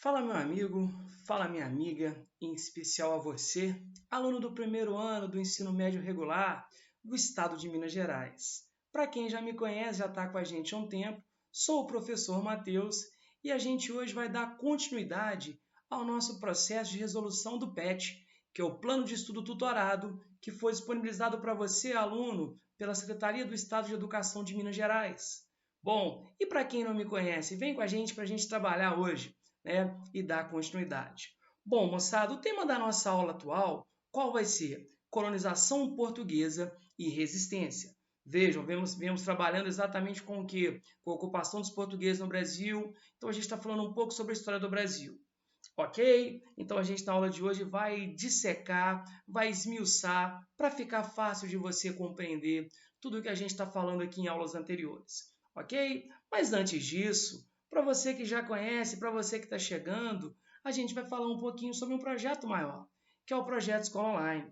Fala, meu amigo, fala, minha amiga, em especial a você, aluno do primeiro ano do ensino médio regular do estado de Minas Gerais. Para quem já me conhece, já está com a gente há um tempo, sou o professor Matheus e a gente hoje vai dar continuidade ao nosso processo de resolução do PET, que é o Plano de Estudo Tutorado, que foi disponibilizado para você, aluno, pela Secretaria do Estado de Educação de Minas Gerais. Bom, e para quem não me conhece, vem com a gente para a gente trabalhar hoje, né, e dar continuidade. Bom, moçada, o tema da nossa aula atual, qual vai ser? Colonização portuguesa e resistência. Vejam, vemos trabalhando exatamente com o quê? Com a ocupação dos portugueses no Brasil. Então, a gente está falando um pouco sobre a história do Brasil. Ok? Então, a gente na aula de hoje vai dissecar, vai esmiuçar, para ficar fácil de você compreender tudo o que a gente está falando aqui em aulas anteriores. Ok? Mas antes disso, para você que já conhece, para você que está chegando, a gente vai falar um pouquinho sobre um projeto maior, que é o Projeto Escola Online.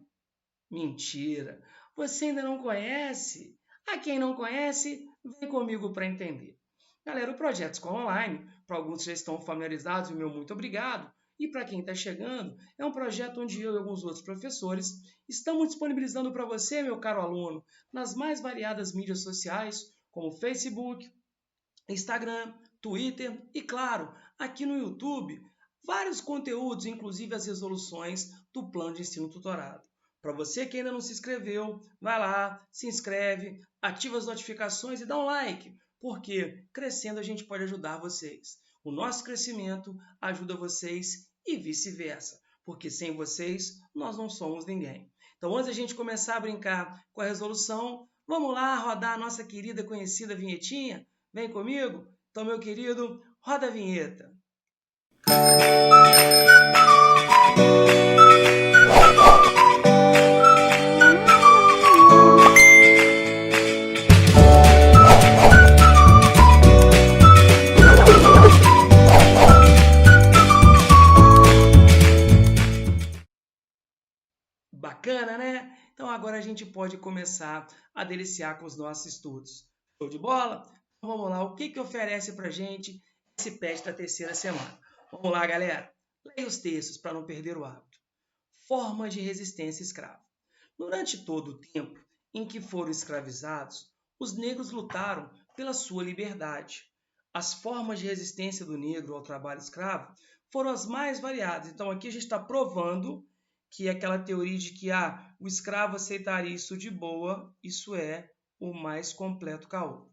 Mentira! Você ainda não conhece? A quem não conhece, vem comigo para entender. Galera, o Projeto Escola Online, para alguns já estão familiarizados, e meu muito obrigado. E para quem está chegando, é um projeto onde eu e alguns outros professores estamos disponibilizando para você, meu caro aluno, nas mais variadas mídias sociais, como Facebook, Instagram, Twitter e, claro, aqui no YouTube, vários conteúdos, inclusive as resoluções do plano de ensino tutorado. Para você que ainda não se inscreveu, vai lá, se inscreve, ativa as notificações e dá um like, porque crescendo a gente pode ajudar vocês. O nosso crescimento ajuda vocês e vice-versa, porque sem vocês nós não somos ninguém. Então, antes de a gente começar a brincar com a resolução, vamos lá rodar a nossa querida conhecida vinhetinha? Vem comigo? Então, meu querido, roda a vinheta. Bacana, né? Então, agora a gente pode começar a deliciar com os nossos estudos. Show de bola? Então, vamos lá. O que oferece para a gente esse PET da terceira semana? Vamos lá, galera. Leia os textos para não perder o hábito. Formas de resistência escrava. Durante todo o tempo em que foram escravizados, os negros lutaram pela sua liberdade. As formas de resistência do negro ao trabalho escravo foram as mais variadas. Então, aqui a gente está provando que aquela teoria de que o escravo aceitaria isso de boa, isso é o mais completo caô.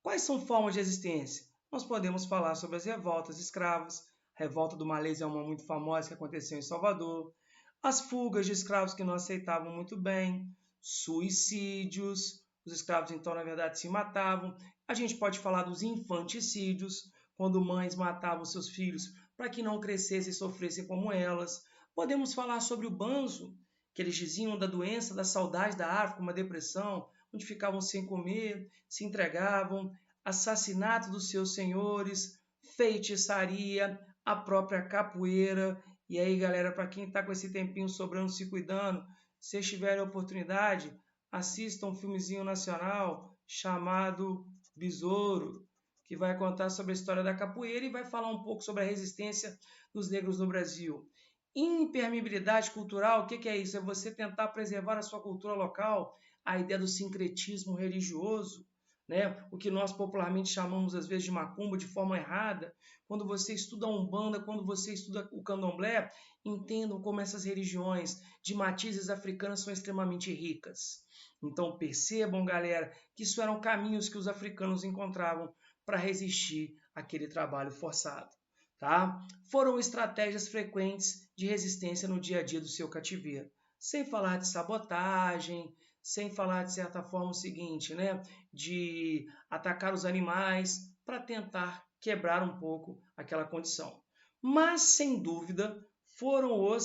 Quais são formas de resistência? Nós podemos falar sobre as revoltas escravas. A revolta do Malês é uma muito famosa que aconteceu em Salvador. As fugas de escravos que não aceitavam muito bem. Suicídios. Os escravos, então, na verdade, se matavam. A gente pode falar dos infanticídios, quando mães matavam seus filhos para que não crescessem e sofressem como elas. Podemos falar sobre o banzo, que eles diziam da doença, da saudade da África, uma depressão, onde ficavam sem comer, se entregavam, assassinato dos seus senhores, feitiçaria, a própria capoeira. E aí, galera, para quem está com esse tempinho sobrando, se cuidando, se tiverem oportunidade, assistam um filmezinho nacional chamado Besouro, que vai contar sobre a história da capoeira e vai falar um pouco sobre a resistência dos negros no Brasil. Impermeabilidade cultural, o que é isso? É você tentar preservar a sua cultura local, a ideia do sincretismo religioso, né? O que nós popularmente chamamos às vezes de macumba de forma errada. Quando você estuda a Umbanda, quando você estuda o Candomblé, entendam como essas religiões de matizes africanas são extremamente ricas. Então percebam, galera, que isso eram caminhos que os africanos encontravam para resistir àquele trabalho forçado. Tá? Foram estratégias frequentes de resistência no dia a dia do seu cativeiro. Sem falar de sabotagem, sem falar de certa forma o seguinte, né? De atacar os animais para tentar quebrar um pouco aquela condição. Mas, sem dúvida, foram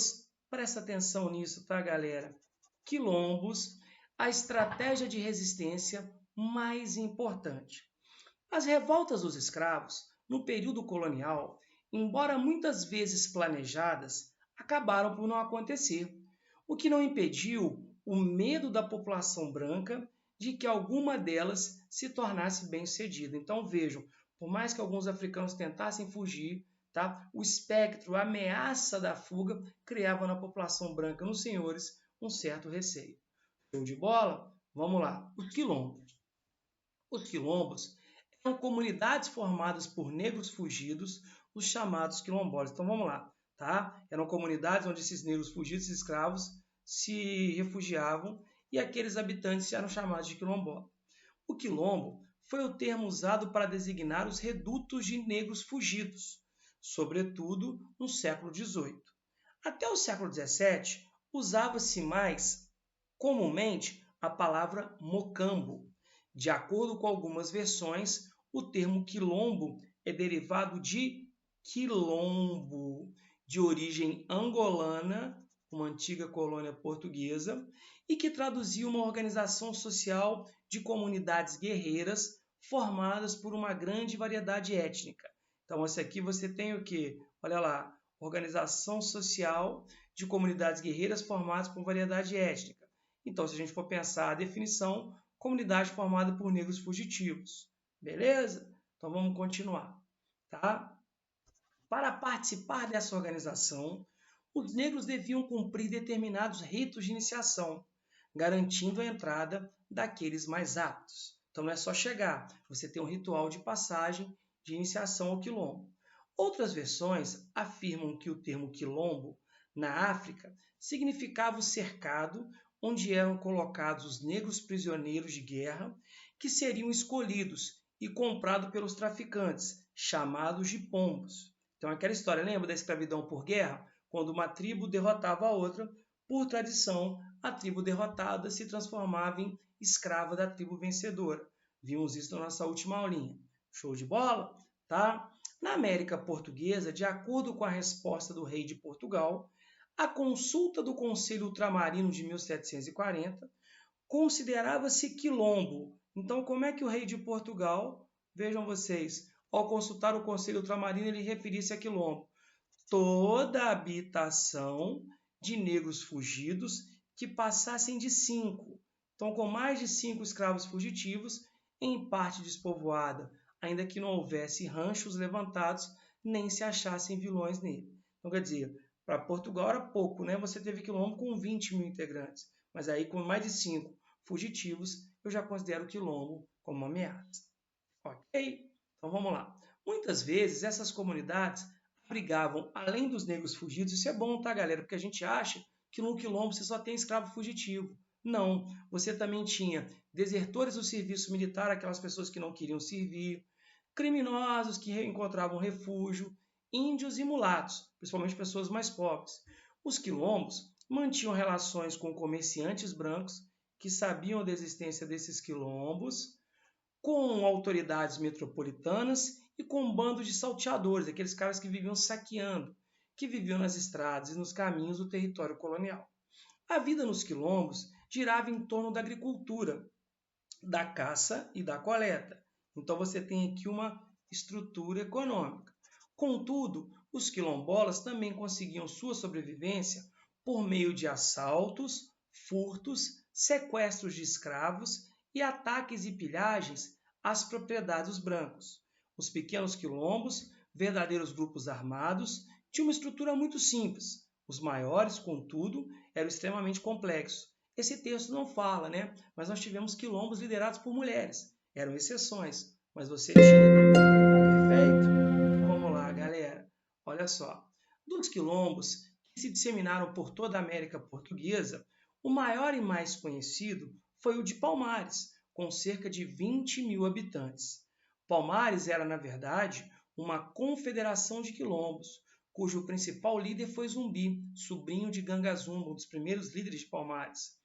presta atenção nisso, tá, galera? Quilombos, a estratégia de resistência mais importante. As revoltas dos escravos, no período colonial, embora muitas vezes planejadas, acabaram por não acontecer, o que não impediu o medo da população branca de que alguma delas se tornasse bem-sucedida. Então vejam, por mais que alguns africanos tentassem fugir, tá? O espectro, a ameaça da fuga criava na população branca, nos senhores, um certo receio. Show de bola? Vamos lá. Os quilombos. Os quilombos eram comunidades formadas por negros fugidos, os chamados quilombolas. Então vamos lá, tá? Eram comunidades onde esses negros fugidos, escravos, se refugiavam e aqueles habitantes eram chamados de quilombola. O quilombo foi o termo usado para designar os redutos de negros fugidos, sobretudo no século XVIII. Até o século XVII, usava-se mais comumente a palavra mocambo. De acordo com algumas versões, o termo quilombo é derivado de quilombo, de origem angolana, uma antiga colônia portuguesa, e que traduzia uma organização social de comunidades guerreiras formadas por uma grande variedade étnica. Então, esse aqui você tem o quê? Olha lá, organização social de comunidades guerreiras formadas por variedade étnica. Então, se a gente for pensar a definição, comunidade formada por negros fugitivos. Beleza? Então, vamos continuar. Tá? Para participar dessa organização, os negros deviam cumprir determinados ritos de iniciação, garantindo a entrada daqueles mais aptos. Então, não é só chegar, você tem um ritual de passagem de iniciação ao quilombo. Outras versões afirmam que o termo quilombo, na África, significava o cercado onde eram colocados os negros prisioneiros de guerra que seriam escolhidos e comprados pelos traficantes, chamados de pombos. Então, aquela história, lembra da escravidão por guerra? Quando uma tribo derrotava a outra, por tradição, a tribo derrotada se transformava em escrava da tribo vencedora. Vimos isso na nossa última aulinha. Show de bola? Tá? Na América Portuguesa, de acordo com a resposta do rei de Portugal, a consulta do Conselho Ultramarino de 1740 considerava-se quilombo. Então, como é que o rei de Portugal, vejam vocês, ao consultar o Conselho Ultramarino, ele referia-se a quilombo? Toda habitação de negros fugidos que passassem de 5. Então, com mais de 5 escravos fugitivos, em parte despovoada, ainda que não houvesse ranchos levantados, nem se achassem vilões nele. Então, quer dizer, para Portugal era pouco, né? Você teve quilombo com 20 mil integrantes, mas aí com mais de 5 fugitivos, eu já considero o quilombo como uma ameaça. Ok? Então vamos lá. Muitas vezes essas comunidades abrigavam, além dos negros fugidos, isso é bom, tá, galera? Porque a gente acha que no quilombo você só tem escravo fugitivo. Não, você também tinha desertores do serviço militar, aquelas pessoas que não queriam servir, criminosos que encontravam refúgio, índios e mulatos, principalmente pessoas mais pobres. Os quilombos mantinham relações com comerciantes brancos que sabiam da existência desses quilombos, com autoridades metropolitanas e com bandos de salteadores, aqueles caras que viviam saqueando, que viviam nas estradas e nos caminhos do território colonial. A vida nos quilombos girava em torno da agricultura, da caça e da coleta. Então você tem aqui uma estrutura econômica. Contudo, os quilombolas também conseguiam sua sobrevivência por meio de assaltos, furtos, sequestros de escravos e ataques e pilhagens às propriedades dos brancos. Os pequenos quilombos, verdadeiros grupos armados, tinham uma estrutura muito simples. Os maiores, contudo, eram extremamente complexos. Esse texto não fala, né? Mas nós tivemos quilombos liderados por mulheres. Eram exceções, mas você tinha. Perfeito? Então, vamos lá, galera. Olha só. Dos quilombos que se disseminaram por toda a América Portuguesa, o maior e mais conhecido foi o de Palmares, com cerca de 20 mil habitantes. Palmares era, na verdade, uma confederação de quilombos, cujo principal líder foi Zumbi, sobrinho de Gangazumba, um dos primeiros líderes de Palmares.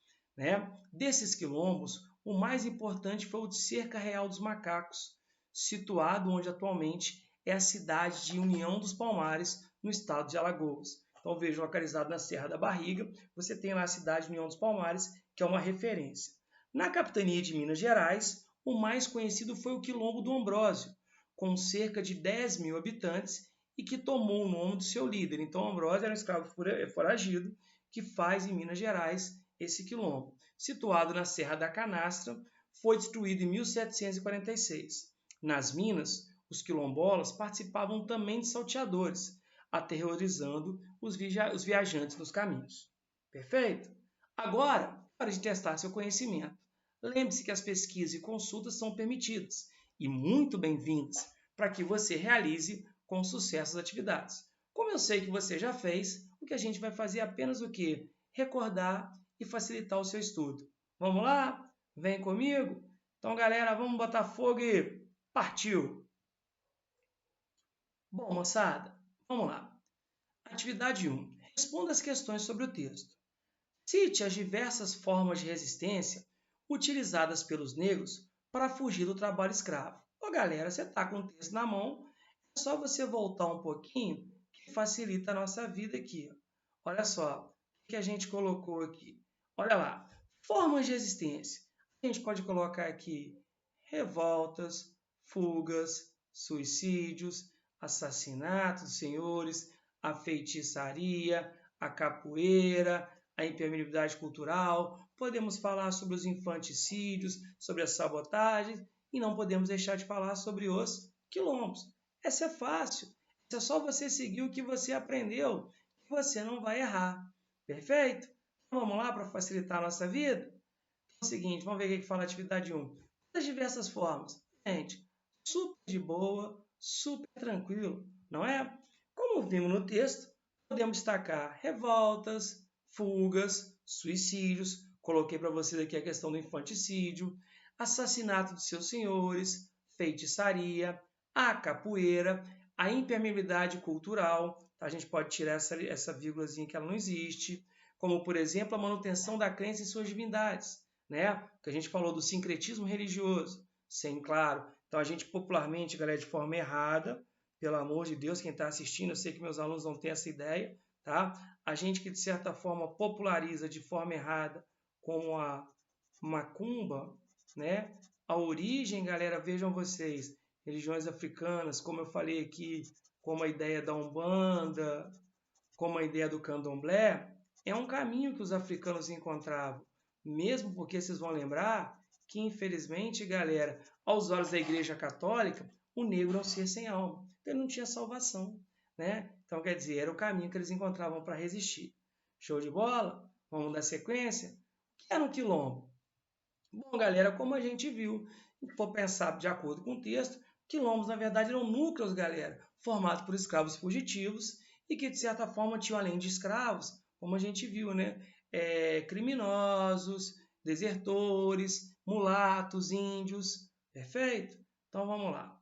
Desses quilombos, o mais importante foi o de Cerca Real dos Macacos, situado onde atualmente é a cidade de União dos Palmares, no estado de Alagoas. Então, veja, localizado na Serra da Barriga, você tem lá a cidade de União dos Palmares, que é uma referência. Na capitania de Minas Gerais, o mais conhecido foi o Quilombo do Ambrósio, com cerca de 10 mil habitantes e que tomou o nome do seu líder. Então, Ambrósio era um escravo foragido que faz em Minas Gerais esse quilombo. Situado na Serra da Canastra, foi destruído em 1746. Nas Minas, os quilombolas participavam também de salteadores, aterrorizando os viajantes nos caminhos. Perfeito? Agora, hora de testar seu conhecimento. Lembre-se que as pesquisas e consultas são permitidas e muito bem-vindas para que você realize com sucesso as atividades. Como eu sei que você já fez, o que a gente vai fazer é apenas o quê? Recordar e facilitar o seu estudo. Vamos lá? Vem comigo? Então, galera, vamos botar fogo e partiu! Bom, moçada, vamos lá. Atividade 1. Responda as questões sobre o texto. Cite as diversas formas de resistência utilizadas pelos negros para fugir do trabalho escravo. Ô, galera, você está com o texto na mão, é só você voltar um pouquinho que facilita a nossa vida aqui. Olha só, o que a gente colocou aqui. Olha lá, formas de resistência. A gente pode colocar aqui revoltas, fugas, suicídios, assassinatos dos senhores, a feitiçaria, a capoeira, a impermeabilidade cultural, podemos falar sobre os infanticídios, sobre as sabotagens e não podemos deixar de falar sobre os quilombos. Essa é fácil, é só você seguir o que você aprendeu que você não vai errar. Perfeito? Então, vamos lá para facilitar a nossa vida? Então, é o seguinte, vamos ver o que fala a atividade 1. Das diversas formas. Gente, super de boa, super tranquilo, não é? Como vimos no texto, podemos destacar revoltas, fugas, suicídios, coloquei para vocês aqui a questão do infanticídio, assassinato dos seus senhores, feitiçaria, a capoeira, a impermeabilidade cultural, a gente pode tirar essa vírgulazinha que ela não existe, como, por exemplo, a manutenção da crença em suas divindades, né? Que a gente falou do sincretismo religioso, sim, claro. Então, a gente popularmente, galera, de forma errada, pelo amor de Deus, quem está assistindo, eu sei que meus alunos não têm essa ideia, tá? A gente que, de certa forma, populariza de forma errada, como a macumba, né? A origem, galera, vejam vocês, religiões africanas, como eu falei aqui, como a ideia da Umbanda, como a ideia do Candomblé, é um caminho que os africanos encontravam. Mesmo porque vocês vão lembrar que, infelizmente, galera, aos olhos da Igreja Católica, o negro é um ser sem alma. Então, ele não tinha salvação, né? Então, quer dizer, era o caminho que eles encontravam para resistir. Show de bola? Vamos dar sequência? O que era um quilombo? Bom, galera, como a gente viu, se for pensar de acordo com o texto, quilombos, na verdade, eram núcleos, galera, formados por escravos fugitivos e que, de certa forma, tinham, além de escravos, como a gente viu, né? Criminosos, desertores, mulatos, índios. Perfeito? Então, vamos lá.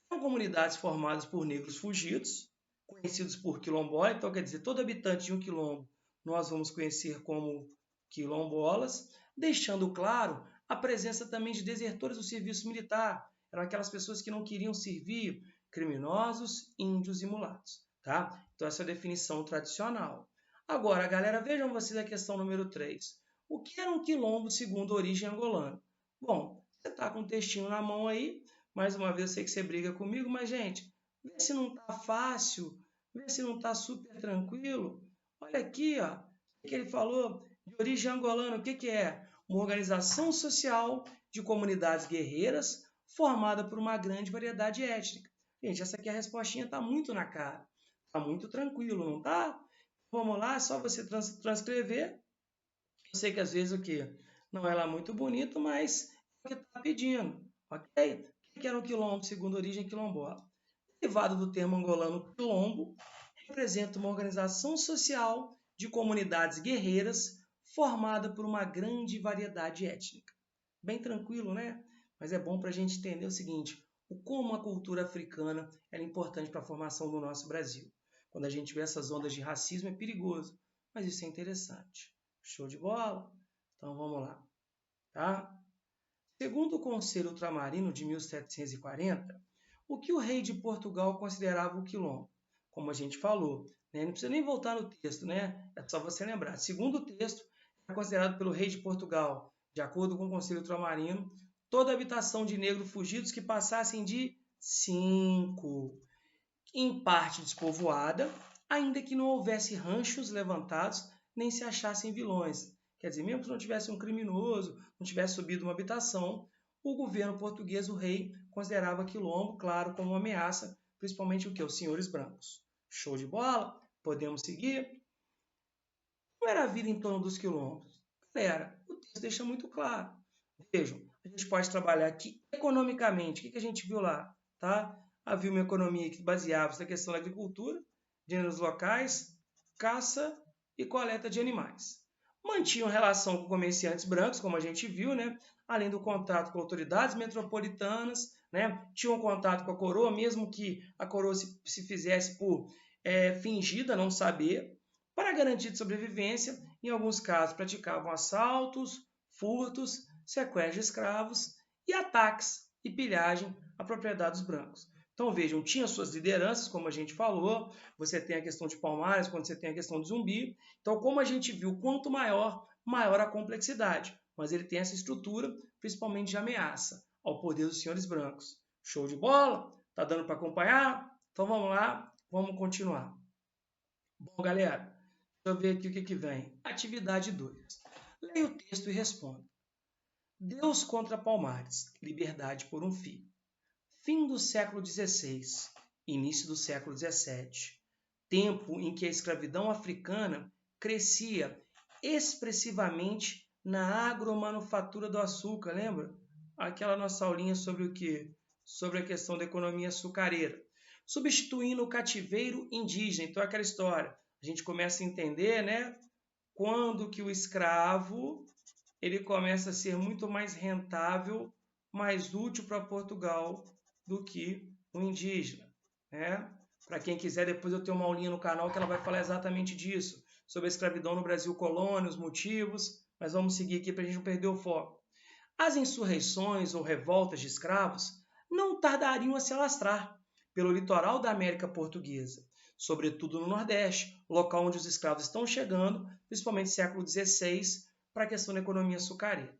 São comunidades formadas por negros fugidos, conhecidos por quilombola. Então, quer dizer, todo habitante de um quilombo nós vamos conhecer como quilombolas, deixando claro a presença também de desertores do serviço militar. Eram aquelas pessoas que não queriam servir, criminosos, índios e mulatos. Tá? Então, essa é a definição tradicional. Agora, galera, vejam vocês a questão número 3. O que era um quilombo segundo a origem angolana? Bom, você está com o textinho na mão aí. Mais uma vez, eu sei que você briga comigo, mas, gente, vê se não está fácil, vê se não está super tranquilo. Olha aqui, ó, o que ele falou de origem angolana. O que é? Uma organização social de comunidades guerreiras formada por uma grande variedade étnica. Gente, essa aqui a respostinha está muito na cara. Está muito tranquilo, não está? Vamos lá, é só você transcrever. Eu sei que às vezes o que não é lá muito bonito, mas é o que está pedindo, ok? O que era um quilombo segundo a origem quilombola? Derivado do termo angolano quilombo, representa uma organização social de comunidades guerreiras formada por uma grande variedade étnica. Bem tranquilo, né? Mas é bom para a gente entender o seguinte, como a cultura africana é importante para a formação do nosso Brasil. Quando a gente vê essas ondas de racismo é perigoso, mas isso é interessante. Show de bola? Então vamos lá. Tá? Segundo o Conselho Ultramarino de 1740, o que o rei de Portugal considerava o quilombo? Como a gente falou, né? Não precisa nem voltar no texto, né? É só você lembrar. Segundo o texto, é considerado pelo rei de Portugal, de acordo com o Conselho Ultramarino, toda habitação de negros fugidos que passassem de 5, em parte despovoada, ainda que não houvesse ranchos levantados, nem se achassem vilões. Quer dizer, mesmo que não tivesse um criminoso, não tivesse subido uma habitação, o governo português, o rei, considerava quilombo, claro, como uma ameaça, principalmente o que? Os senhores brancos. Show de bola? Podemos seguir? Como era a vida em torno dos quilombos? Galera, o texto deixa muito claro. Vejam, a gente pode trabalhar aqui economicamente. O que a gente viu lá? Tá? Havia uma economia que baseava-se na questão da agricultura, gêneros locais, caça e coleta de animais. Mantinham relação com comerciantes brancos, como a gente viu, né? Além do contato com autoridades metropolitanas, né? Tinham contato com a coroa, mesmo que a coroa se fizesse por fingida, não saber. Para garantir de sobrevivência, em alguns casos praticavam assaltos, furtos, sequestro de escravos e ataques e pilhagem a propriedades dos brancos. Então vejam, tinha suas lideranças, como a gente falou, você tem a questão de Palmares, quando você tem a questão de Zumbi. Então, como a gente viu, quanto maior, maior a complexidade. Mas ele tem essa estrutura, principalmente de ameaça ao poder dos senhores brancos. Show de bola? Tá dando para acompanhar? Então vamos lá, vamos continuar. Bom, galera, deixa eu ver aqui o que vem. Atividade 2. Leia o texto e responda. Deus contra Palmares, liberdade por um fio. Fim do século XVI, início do século XVII. Tempo em que a escravidão africana crescia expressivamente na agromanufatura do açúcar, lembra? Aquela nossa aulinha sobre o quê? Sobre a questão da economia açucareira. Substituindo o cativeiro indígena. Então, aquela história. A gente começa a entender, né? Quando que o escravo ele começa a ser muito mais rentável, mais útil para Portugal do que o indígena, né? Para quem quiser, depois eu tenho uma aulinha no canal que ela vai falar exatamente disso, sobre a escravidão no Brasil colônia, os motivos, mas vamos seguir aqui para a gente não perder o foco. As insurreições ou revoltas de escravos não tardariam a se alastrar pelo litoral da América Portuguesa, sobretudo no Nordeste, local onde os escravos estão chegando, principalmente no século XVI, para a questão da economia açucareira.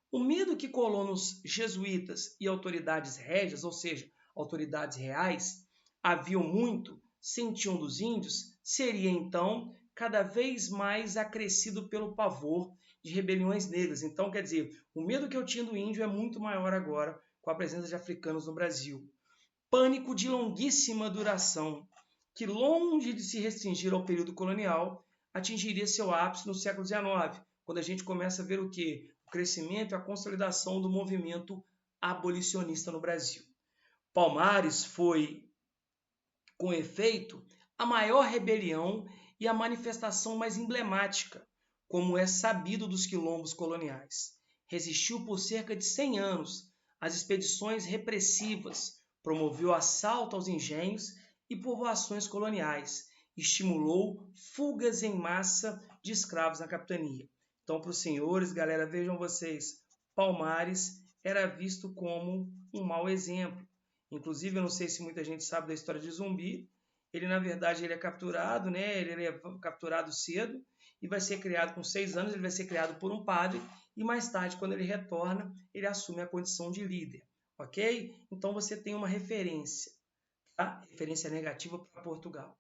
O medo que colonos jesuítas e autoridades régias, ou seja, autoridades reais, haviam muito, sentiam dos índios, seria então cada vez mais acrescido pelo pavor de rebeliões negras. Então, quer dizer, o medo que eu tinha do índio é muito maior agora com a presença de africanos no Brasil. Pânico de longuíssima duração, que longe de se restringir ao período colonial, atingiria seu ápice no século XIX, quando a gente começa a ver o quê? O crescimento e a consolidação do movimento abolicionista no Brasil. Palmares foi, com efeito, a maior rebelião e a manifestação mais emblemática, como é sabido dos quilombos coloniais. Resistiu por cerca de 100 anos às expedições repressivas, promoveu assalto aos engenhos e povoações coloniais, estimulou fugas em massa de escravos na capitania. Então, para os senhores, galera, vejam vocês, Palmares era visto como um mau exemplo. Inclusive, eu não sei se muita gente sabe da história de Zumbi. Ele, na verdade, ele é capturado, né? Ele é capturado cedo e vai ser criado com 6 anos. Ele vai ser criado por um padre e mais tarde, quando ele retorna, ele assume a condição de líder, ok? Então, você tem uma referência, tá? Referência negativa para Portugal.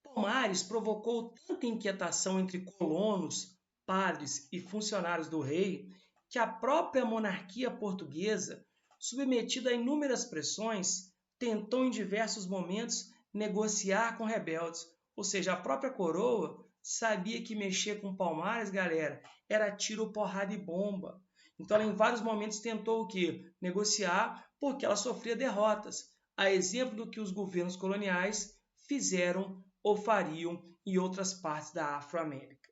Palmares provocou tanta inquietação entre colonos, padres e funcionários do rei que a própria monarquia portuguesa, submetida a inúmeras pressões, tentou em diversos momentos negociar com rebeldes. Ou seja, a própria coroa sabia que mexer com Palmares, galera, era tiro, porrada e bomba. Então ela em vários momentos tentou o quê? Negociar, porque ela sofria derrotas. A exemplo do que os governos coloniais fizeram ou fariam em outras partes da Afro-América.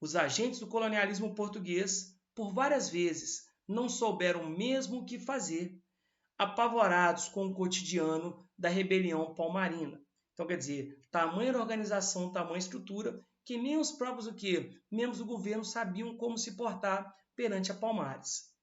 Os agentes do colonialismo português, por várias vezes, não souberam mesmo o que fazer, apavorados com o cotidiano da rebelião palmarina. Então, quer dizer, tamanha organização, tamanha estrutura, que nem os próprios membros do governo sabiam como se portar perante a Palmares.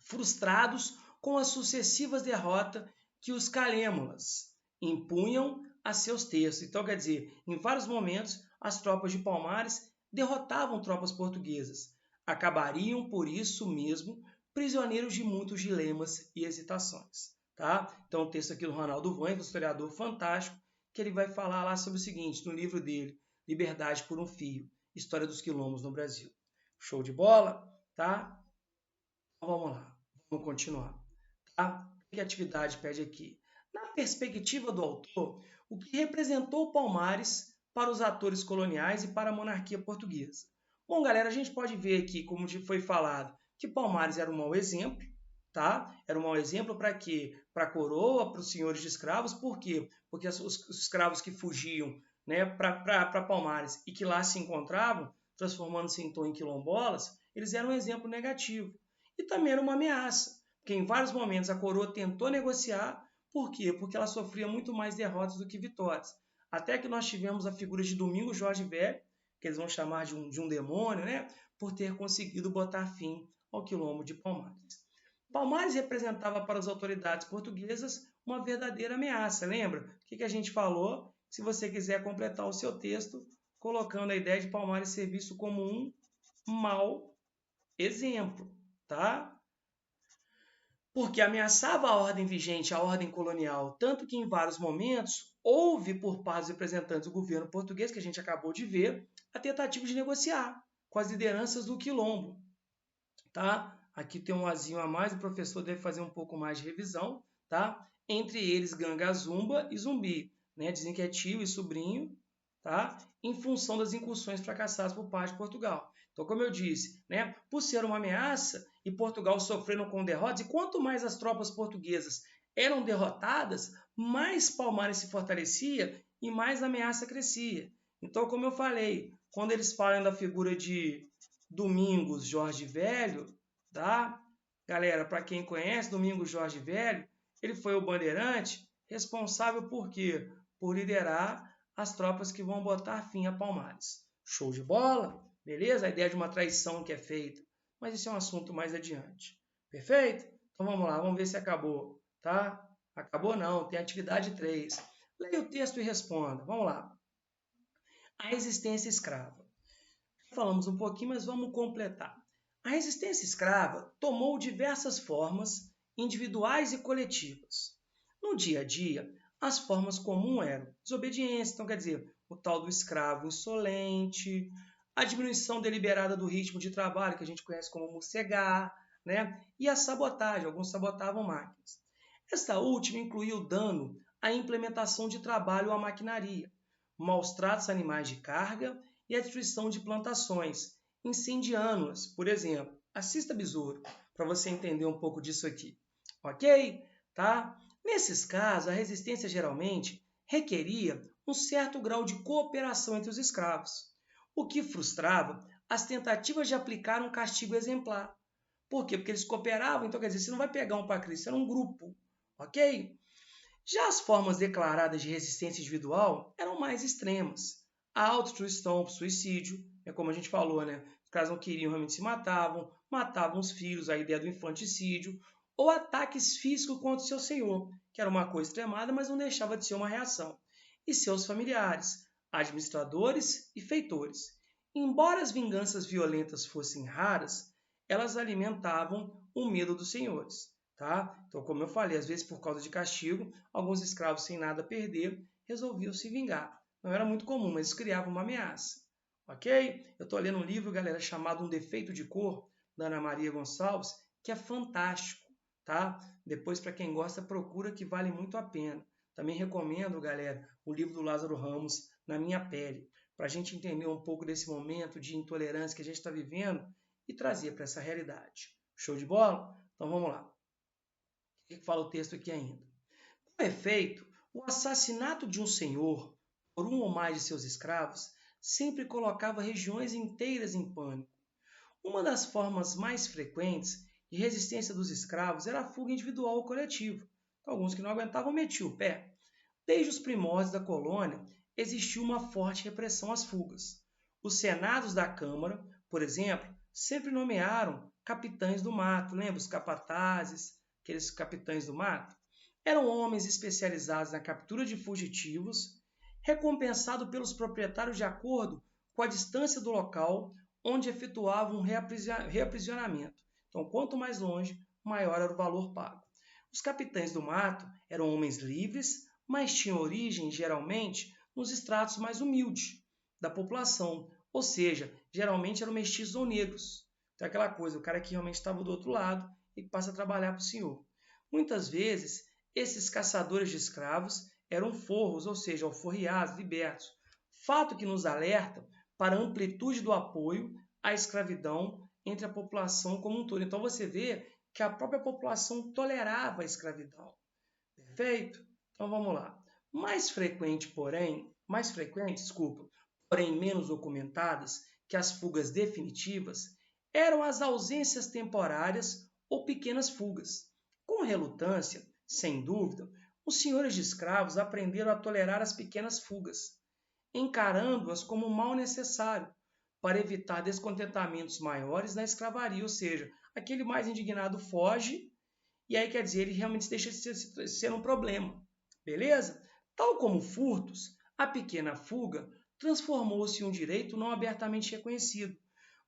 Frustrados com as sucessivas derrotas que os calêmulas impunham a seus terços. Então, quer dizer, em vários momentos, as tropas de Palmares derrotavam tropas portuguesas. Acabariam, por isso mesmo, prisioneiros de muitos dilemas e hesitações. Tá? Então, o texto aqui do Ronaldo Vanha, um historiador fantástico, que ele vai falar lá sobre o seguinte, no livro dele, Liberdade por um Fio, História dos Quilombos no Brasil. Show de bola? Tá? Então, vamos lá, vamos continuar. Tá? que a atividade pede aqui? Na perspectiva do autor, o que representou Palmares para os atores coloniais e para a monarquia portuguesa? Bom, galera, a gente pode ver aqui, como foi falado, que Palmares era um mau exemplo, tá? Era um mau exemplo para quê? Para a coroa, para os senhores de escravos. Por quê? Porque os escravos que fugiam, né, para Palmares e que lá se encontravam, transformando-se então em quilombolas, eles eram um exemplo negativo. E também era uma ameaça, porque em vários momentos a coroa tentou negociar. Por quê? Porque ela sofria muito mais derrotas do que vitórias. Até que nós tivemos a figura de Domingos Jorge Velho, que eles vão chamar de um demônio, né, por ter conseguido botar fim ao quilombo de Palmares. Palmares representava para as autoridades portuguesas uma verdadeira ameaça, lembra? O que a gente falou? Se você quiser completar o seu texto, colocando a ideia de Palmares ser visto como um mau exemplo, tá? Porque ameaçava a ordem vigente, a ordem colonial, tanto que em vários momentos houve por parte dos representantes do governo português, que a gente acabou de ver, a tentativa de negociar com as lideranças do quilombo, tá? Aqui tem um azinho a mais, o professor deve fazer um pouco mais de revisão, tá? Entre eles, Ganga Zumba e Zumbi, né? Dizem que é tio e sobrinho, tá? Em função das incursões fracassadas por parte de Portugal. Então, como eu disse, né? Por ser uma ameaça e Portugal sofrendo com derrotas, e quanto mais as tropas portuguesas eram derrotadas, mais Palmares se fortalecia e mais a ameaça crescia. Então, como eu falei, quando eles falam da figura de Domingos Jorge Velho, tá? Galera, para quem conhece Domingos Jorge Velho, ele foi o bandeirante responsável por quê? Por liderar as tropas que vão botar fim a Palmares. Show de bola? Beleza? A ideia de uma traição que é feita. Mas isso é um assunto mais adiante. Perfeito? Então vamos lá, vamos ver se acabou, tá? Acabou não, tem atividade 3. Leia o texto e responda. Vamos lá. A resistência escrava. Falamos um pouquinho, mas vamos completar. A resistência escrava tomou diversas formas, individuais e coletivas. No dia a dia, as formas comuns eram desobediência, então quer dizer, o tal do escravo insolente, a diminuição deliberada do ritmo de trabalho, que a gente conhece como morcegar, né? E a sabotagem, alguns sabotavam máquinas. Esta última incluía o dano à implementação de trabalho à maquinaria, maus tratos a animais de carga e a destruição de plantações, incendiando-as, por exemplo. Assista Besouro, para você entender um pouco disso aqui. Ok? Tá? Nesses casos, a resistência geralmente requeria um certo grau de cooperação entre os escravos, o que frustrava as tentativas de aplicar um castigo exemplar. Por quê? Porque eles cooperavam, então quer dizer, você não vai pegar um para Cristo, era um grupo. Ok? Já as formas declaradas de resistência individual eram mais extremas. A autodestruição, suicídio, é como a gente falou, né? Os caras não queriam, realmente se matavam, matavam os filhos, a ideia do infanticídio, ou ataques físicos contra o seu senhor, que era uma coisa extremada, mas não deixava de ser uma reação. E seus familiares, administradores e feitores. Embora as vinganças violentas fossem raras, elas alimentavam o medo dos senhores. Tá? Então, como eu falei, às vezes por causa de castigo, alguns escravos sem nada a perder resolviam se vingar. Não era muito comum, mas isso criava uma ameaça. Ok? Eu estou lendo um livro, galera, chamado Um Defeito de Cor, da Ana Maria Gonçalves, que é fantástico. Tá? Depois, para quem gosta, procura, que vale muito a pena. Também recomendo, galera, o livro do Lázaro Ramos, Na Minha Pele, para a gente entender um pouco desse momento de intolerância que a gente está vivendo e trazer para essa realidade. Show de bola? Então vamos lá. O que fala o texto aqui ainda? Com efeito, o assassinato de um senhor por um ou mais de seus escravos sempre colocava regiões inteiras em pânico. Uma das formas mais frequentes de resistência dos escravos era a fuga individual ou coletiva. Alguns que não aguentavam metiam o pé. Desde os primórdios da colônia, existiu uma forte repressão às fugas. Os senados da Câmara, por exemplo, sempre nomearam capitães do mato, lembra os capatazes, aqueles capitães do mato? Eram homens especializados na captura de fugitivos, recompensado pelos proprietários de acordo com a distância do local onde efetuavam um reaprisionamento. Então, quanto mais longe, maior era o valor pago. Os capitães do mato eram homens livres, mas tinham origem, geralmente, nos estratos mais humildes da população, ou seja, geralmente eram mestiços ou negros. Então, aquela coisa, o cara que realmente estava do outro lado e que passa a trabalhar para o senhor. Muitas vezes, esses caçadores de escravos eram forros, ou seja, alforriados, libertos, fato que nos alerta para a amplitude do apoio à escravidão entre a população como um todo. Então você vê que a própria população tolerava a escravidão. Perfeito? Então vamos lá. Porém menos documentadas que as fugas definitivas, eram as ausências temporárias ou pequenas fugas. Com relutância, sem dúvida, os senhores de escravos aprenderam a tolerar as pequenas fugas, encarando-as como um mal necessário para evitar descontentamentos maiores na escravaria, ou seja, aquele mais indignado foge e aí quer dizer, ele realmente deixa de ser um problema, beleza? Tal como furtos, a pequena fuga transformou-se em um direito não abertamente reconhecido,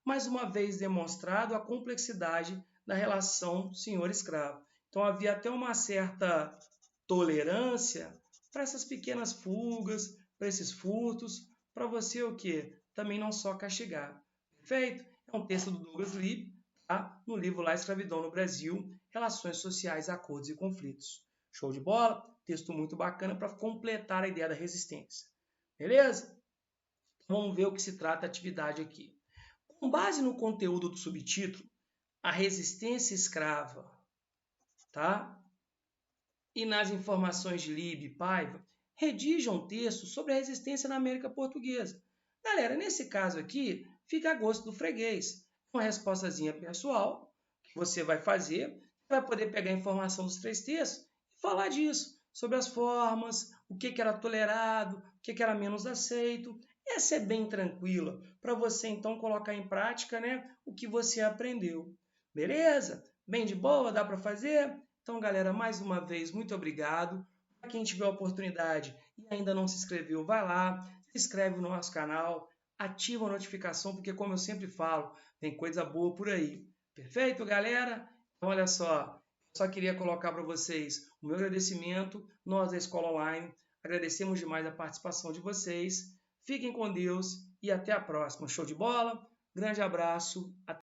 mas uma vez demonstrado a complexidade da relação senhor-escravo. Então havia até uma certa tolerância para essas pequenas fugas, para esses furtos, para você o quê? Também não só castigar. Perfeito? É um texto do Douglas Leape, tá? No livro lá Escravidão no Brasil, Relações Sociais, Acordos e Conflitos. Show de bola? Texto muito bacana para completar a ideia da resistência. Beleza? Vamos ver o que se trata a atividade aqui. Com base no conteúdo do subtítulo, a resistência escrava, tá? E nas informações de Libe e Paiva, redija um texto sobre a resistência na América Portuguesa. Galera, nesse caso aqui, fica a gosto do freguês. Uma respostazinha pessoal que você vai fazer, vai poder pegar a informação dos 3 textos e falar disso, sobre as formas, o que era tolerado, o que era menos aceito. Essa é bem tranquila, para você então colocar em prática, né, o que você aprendeu. Beleza? Bem de boa, dá para fazer? Então, galera, mais uma vez, muito obrigado. Para quem tiver a oportunidade e ainda não se inscreveu, vai lá, se inscreve no nosso canal, ativa a notificação, porque como eu sempre falo, tem coisa boa por aí. Perfeito, galera? Então, olha só, só queria colocar para vocês o meu agradecimento. Nós da Escola Online agradecemos demais a participação de vocês. Fiquem com Deus e até a próxima. Show de bola? Grande abraço.